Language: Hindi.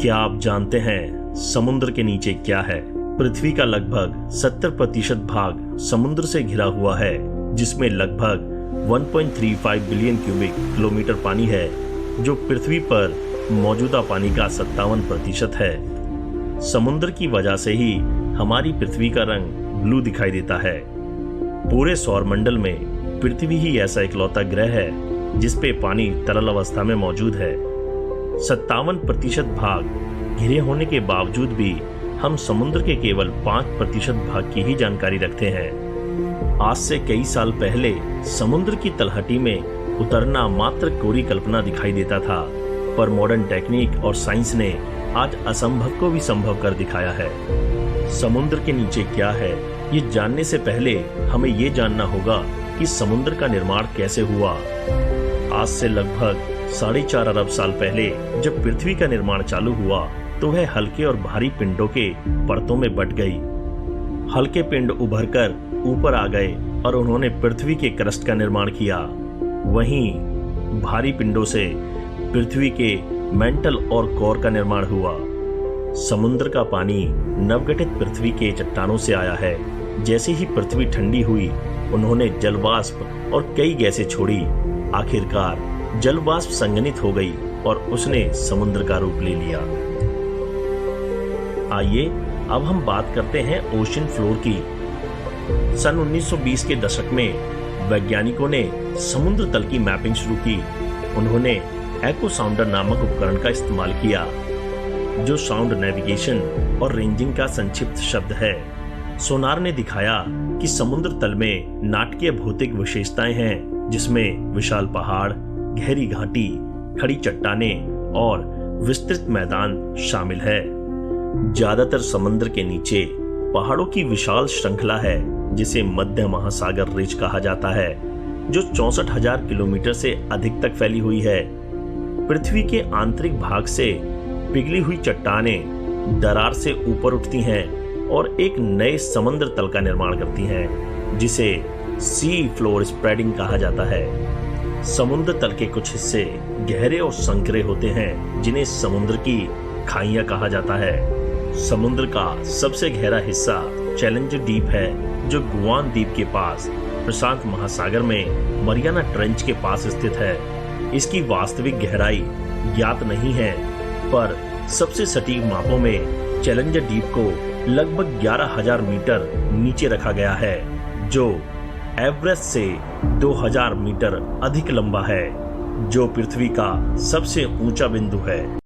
क्या आप जानते हैं समुद्र के नीचे क्या है? पृथ्वी का लगभग 70% भाग समुद्र से घिरा हुआ है, जिसमें लगभग 1.35 बिलियन क्यूबिक किलोमीटर पानी है, जो पृथ्वी पर मौजूदा पानी का 57% है। समुद्र की वजह से ही हमारी पृथ्वी का रंग ब्लू दिखाई देता है। पूरे सौरमंडल में पृथ्वी ही ऐसा इकलौता ग्रह है जिसपे पानी तरल अवस्था में मौजूद है। 57% भाग घिरे होने के बावजूद भी हम समुद्र के केवल 5% भाग की ही जानकारी रखते हैं। आज से कई साल पहले समुद्र की तलहटी में उतरना मात्र कोरी कल्पना दिखाई देता था, पर मॉडर्न टेक्निक और साइंस ने आज असंभव को भी संभव कर दिखाया है। समुद्र के नीचे क्या है, ये जानने से पहले हमें ये जानना होगा कि समुद्र का निर्माण कैसे हुआ। आज से लगभग 4.5 अरब साल पहले जब पृथ्वी का निर्माण चालू हुआ तो वह हल्के और भारी पिंडों के परतों में बट गई। हल्के पिंड उभरकर ऊपर आ गए और उन्होंने पृथ्वी के क्रस्ट का निर्माण किया। वहीं भारी पिंडों से पृथ्वी के मेंटल और कोर का निर्माण हुआ। समुद्र का पानी नवगठित पृथ्वी के चट्टानों से आया है। जैसे ही पृथ्वी ठंडी हुई, उन्होंने जलवाष्प और कई गैसें छोड़ी। आखिरकार जलवाष्प संघनित हो गई और उसने समुद्र का रूप ले लिया। आइए अब हम बात करते हैं ओशन फ्लोर की। सन 1920 के दशक में वैज्ञानिकों ने समुद्र तल की मैपिंग शुरू की। उन्होंने एको साउंडर नामक उपकरण का इस्तेमाल किया, जो साउंड नेविगेशन और रेंजिंग का संक्षिप्त शब्द है। सोनार ने दिखाया कि समुद्र तल में नाटकीय भौतिक विशेषताएं हैं, जिसमें विशाल पहाड़, गहरी घाटी, खड़ी चट्टानें और विस्तृत मैदान शामिल है। ज्यादातर समुद्र के नीचे पहाड़ों की विशाल श्रृंखला है, जिसे मध्य महासागर रिज कहा जाता है, जो 64,000 किलोमीटर से अधिक तक फैली हुई है। पृथ्वी के आंतरिक भाग से पिघली हुई चट्टानें दरार से ऊपर उठती हैं और एक नए समुद्र तल का निर्माण करती हैं, जिसे सी फ्लोर स्प्रेडिंग कहा जाता है। समुद्र तल के कुछ हिस्से गहरे और संकरे होते हैं, जिन्हें समुद्र की खाइयां कहा जाता है। समुद्र का सबसे गहरा हिस्सा चैलेंजर डीप है, जो गुआम द्वीप के पास प्रशांत महासागर में मरियाना ट्रेंच के पास स्थित है। इसकी वास्तविक गहराई ज्ञात नहीं है, पर सबसे सटीक मापों में चैलेंजर डीप को लगभग 11,000 मीटर नीचे रखा गया है, जो एवरेस्ट से 2,000 मीटर अधिक लंबा है, जो पृथ्वी का सबसे ऊंचा बिंदु है।